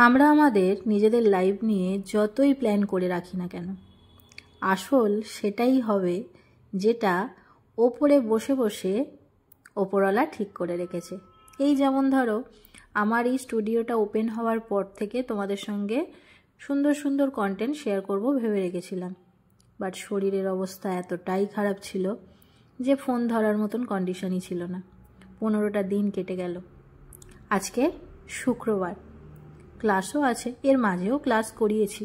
আমরা আমাদের নিজেদের লাইফ নিয়ে যতই প্ল্যান করে রাখি না কেন, আসল সেটাই হবে যেটা ওপরে বসে বসে ওপরওয়ালা ঠিক করে রেখেছে। এই যেমন ধরো, আমার এই স্টুডিওটা ওপেন হওয়ার পর থেকে তোমাদের সঙ্গে সুন্দর সুন্দর কন্টেন্ট শেয়ার করব ভেবে রেখেছিলাম, বাট শরীরের অবস্থা এতটাই খারাপ ছিল যে ফোন ধরার মতন কন্ডিশনই ছিল না। 15টা দিন কেটে গেল। আজকে শুক্রবার, ক্লাসও আছে, এর মাঝেও ক্লাস করিয়েছি,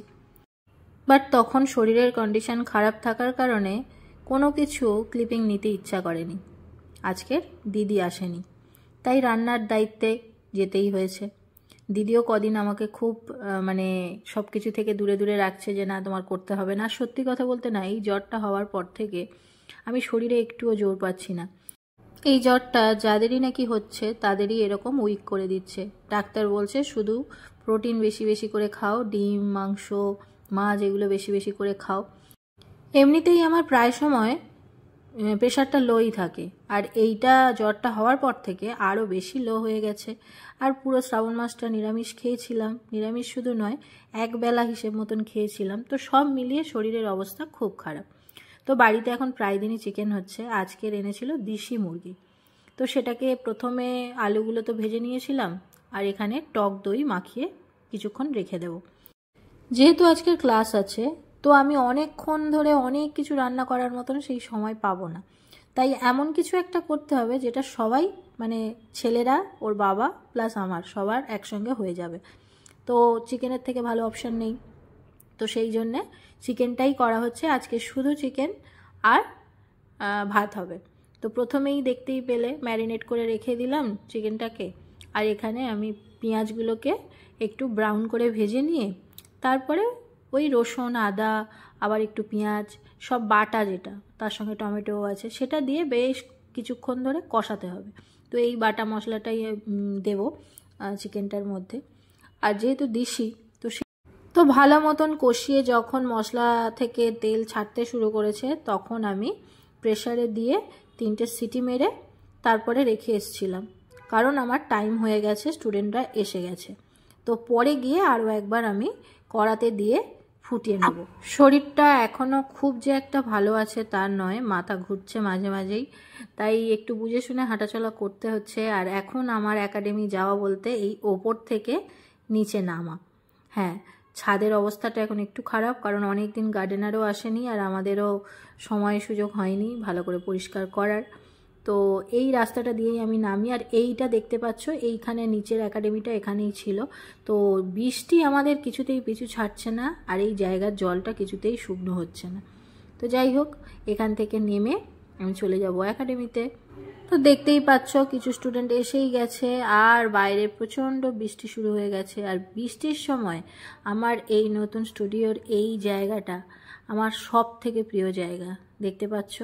বাট তখন শরীরের কন্ডিশন খারাপ থাকার কারণে কোনো কিছু ক্লিপিং নিতে ইচ্ছা করেনি। আজকের দিদি আসেনি, তাই রান্নার দায়িত্বে যেতেই হয়েছে। দিদিও কদিন আমাকে খুব সব কিছু থেকে দূরে দূরে রাখছে যে না তোমার করতে হবে না। সত্যি কথা বলতে না, এই জ্বরটা হওয়ার পর থেকে আমি শরীরে একটুও জোর পাচ্ছি না। এই জ্বরটা যাদেরই নাকি হচ্ছে তাদেরই এরকম উইক করে দিচ্ছে। ডাক্তার বলছে শুধু প্রোটিন বেশি বেশি করে খাও, ডিম, মাংস, মাছ এগুলো বেশি বেশি করে খাও। এমনিতেই আমার প্রায় সময় প্রেশারটা লোই থাকে, আর এইটা জ্বরটা হওয়ার পর থেকে আরও বেশি লো হয়ে গেছে। আর পুরো শ্রাবণ মাসটা নিরামিষ খেয়েছিলাম, নিরামিষ শুধু নয়, একবেলা হিসেব মতন খেয়েছিলাম। তো সব মিলিয়ে শরীরের অবস্থা খুব খারাপ। তো বাড়িতে এখন প্রায় দিনই চিকেন হচ্ছে। আজকের এনেছিল দেশি মুরগি, তো সেটাকে প্রথমে আলুগুলো তো ভেজে নিয়েছিলাম, আর এখানে টক দই মাখিয়ে কিছুক্ষণ রেখে দেব। যেহেতু আজকের ক্লাস আছে, তো আমি অনেকক্ষণ ধরে অনেক কিছু রান্না করার মতন সেই সময় পাবো না, তাই এমন কিছু একটা করতে হবে যেটা সবাই ছেলেরা, ওর বাবা প্লাস আমার সবার একসঙ্গে হয়ে যাবে। তো চিকেনের থেকে ভালো অপশান নেই, তো সেই জন্যে চিকেনটাই করা হচ্ছে। আজকে শুধু চিকেন আর ভাত হবে। তো প্রথমেই দেখতেই পেলে ম্যারিনেট করে রেখে দিলাম চিকেনটাকে, আর এখানে আমি পেঁয়াজগুলোকে একটু ব্রাউন করে ভেজে নিয়ে তারপরে ওই রসুন, আদা, আবার একটু পেঁয়াজ সব বাটা, যেটা তার সঙ্গে টমেটো আছে, সেটা দিয়ে বেশ কিছুক্ষণ ধরে কষাতে হবে। তো এই বাটা মশলাটাই দেব চিকেনটার মধ্যে। আর যেহেতু দেশি, তো ভালো মতন কষিয়ে যখন মশলা থেকে তেল ছাড়তে শুরু করেছে, তখন আমি প্রেসারে দিয়ে 3টে সিটি মেরে তারপরে রেখে এসেছিলাম, কারণ আমার টাইম হয়ে গেছে, স্টুডেন্টরা এসে গেছে। তো পরে গিয়ে আরও একবার আমি কড়াতে দিয়ে ফুটিয়ে নেব। শরীরটা এখনও খুব যে একটা ভালো আছে তার নয়, মাথা ঘুরছে মাঝে মাঝেই, তাই একটু বুঝে শুনে হাঁটাচলা করতে হচ্ছে। আর এখন আমার একাডেমি যাওয়া বলতে এই ওপর থেকে নিচে নামা। হ্যাঁ, ছাদের অবস্থাটা এখন একটু খারাপ, কারণ অনেক দিন গার্ডেনারও আসেনি আর আমাদেরও সময় সুযোগ হয়নি ভালো করে পরিষ্কার করার। তো এই রাস্তাটা দিয়েই আমি নামি। আর এইটা দেখতে পাচ্ছ, এইখানে নিচের একাডেমিটা এখানেই ছিল। তো বৃষ্টি আমাদের কিছুতেই পিছু ছাড়ছে না, আর এই জায়গার জলটা কিছুতেই শুকনো হচ্ছে না। তো যাই হোক, এখান থেকে নেমে আমি চলে যাব একাডেমিতে। তো দেখতেই পাচ্ছ কিছু স্টুডেন্ট এসেই গেছে, আর বাইরে প্রচণ্ড বৃষ্টি শুরু হয়ে গেছে। আর বৃষ্টির সময় আমার এই নতুন স্টুডিওর এই জায়গাটা আমার সব থেকে প্রিয় জায়গা। দেখতে পাচ্ছ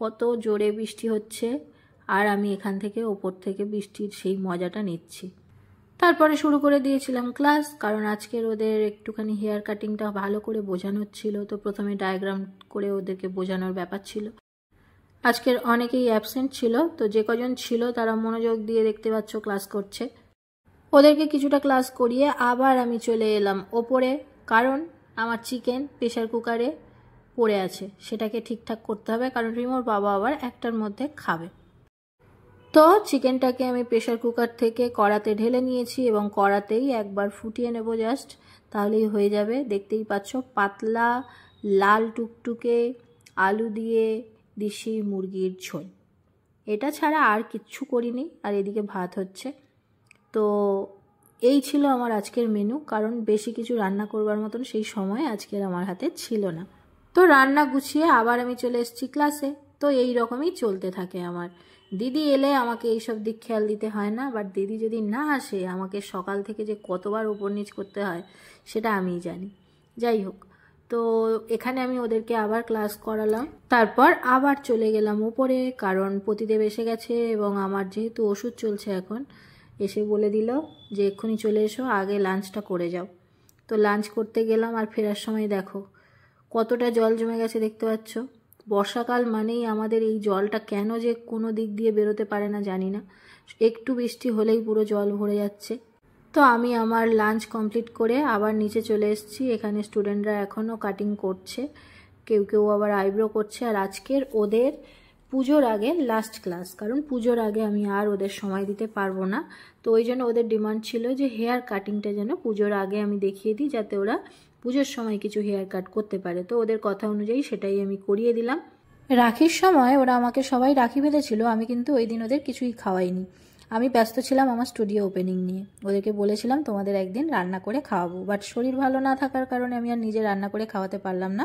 কত জোরে বৃষ্টি হচ্ছে, আর আমি এখান থেকে ওপর থেকে বৃষ্টির সেই মজাটা নিচ্ছি। তারপরে শুরু করে দিয়েছিলাম ক্লাস, কারণ আজকের ওদের একটুখানি হেয়ার কাটিংটা ভালো করে বোঝানোর ছিল। তো প্রথমে ডায়াগ্রাম করে ওদেরকে বোঝানোর ব্যাপার ছিল। আজকের অনেকেই অ্যাবসেন্ট ছিল, তো যে কজন ছিল তারা মনোযোগ দিয়ে দেখতে পাচ্ছ ক্লাস করছে। ওদেরকে কিছুটা ক্লাস করিয়ে আবার আমি চলে এলাম ওপরে, কারণ আমার চিকেন প্রেশার কুকারে পড়ে আছে, সেটাকে ঠিকঠাক করতে হবে, কারণ রিমোর বাবা আবার 1টার মধ্যে খাবে। তো চিকেনটাকে আমি প্রেশার কুকার থেকে কড়াতে ঢেলে নিয়েছি, এবং কড়াতেই একবার ফুটিয়ে নেব জাস্ট, তাহলেই হয়ে যাবে। দেখতেই পাচ্ছ পাতলা লাল টুকটুকে আলু দিয়ে দেশি মুরগির ঝোল, এটা ছাড়া আর কিচ্ছু করিনি। আর এদিকে ভাত হচ্ছে। তো এই ছিল আমার আজকের মেনু, কারণ বেশি কিছু রান্না করবার মতন সেই সময় আজকের আমার হাতে ছিল না। তো রান্না গুছিয়ে আবার আমি চলে এসেছি ক্লাসে। তো এই রকমই চলতে থাকে আমার। দিদি এলে আমাকে এইসব দিক খেয়াল দিতে হয় না, বাট দিদি যদি না আসে আমাকে সকাল থেকে যে কতবার ওপর নিচ করতে হয় সেটা আমিই জানি। যাই হোক, তো এখানে আমি ওদেরকে আবার ক্লাস করালাম, তারপর আবার চলে গেলাম উপরে, কারণ প্রতিদেব এসে গেছে এবং আমার যেহেতু ওষুধ চলছে এখন, এসে বলে দিল যে এক্ষুনি চলে এসো, আগে লাঞ্চটা করে যাও। তো লাঞ্চ করতে গেলাম, আর ফেরার সময় দেখো কতটা জল জমে গেছে দেখতে পাচ্ছ। বর্ষাকাল মানেই আমাদের এই জলটা কেন যে কোনো দিক দিয়ে বেরোতে পারে না জানি না, একটু বৃষ্টি হলেই পুরো জল ভরে যাচ্ছে। তো আমি আমার লাঞ্চ কমপ্লিট করে আবার নিচে চলে এসেছি। এখানে স্টুডেন্টরা এখনও কাটিং করছে, কেউ কেউ আবার আইব্রো করছে। আর আজকের ওদের পুজোর আগে লাস্ট ক্লাস, কারণ পুজোর আগে আমি আর ওদের সময় দিতে পারবো না। তো ওই জন্য ওদের ডিমান্ড ছিল যে হেয়ার কাটিংটা যেন পুজোর আগে আমি দেখিয়ে দিই, যাতে ওরা পুজোর সময় কিছু হেয়ার কাট করতে পারে। তো ওদের কথা অনুযায়ী সেটাই আমি করিয়ে দিলাম। রাখির সময় ওরা আমাকে সবাই রাখি বেঁধেছিল, আমি কিন্তু ওই দিন ওদের কিছুই খাওয়াইনি। আমি ব্যস্ত ছিলাম আমার স্টুডিও ওপেনিং নিয়ে। ওদেরকে বলেছিলাম তোমাদের একদিন রান্না করে খাওয়াবো, বাট শরীর ভালো না থাকার কারণে আমি আর নিজে রান্না করে খাওয়াতে পারলাম না।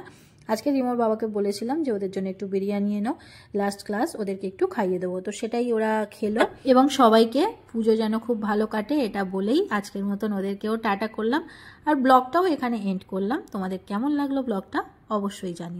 আজকে রিমোর বাবাকে বলেছিলাম যে ওদের জন্য একটু বিরিয়ানি এনো, লাস্ট ক্লাস ওদেরকে একটু খাইয়ে দেবো। তো সেটাই ওরা খেলো এবং সবাইকে পুজো যেন খুব ভালো কাটে এটা বলেই আজকের মতন ওদেরকেও টাটা করলাম। আর ব্লগটাও এখানে এন্ড করলাম। তোমাদের কেমন লাগলো ব্লগটা অবশ্যই জানিও।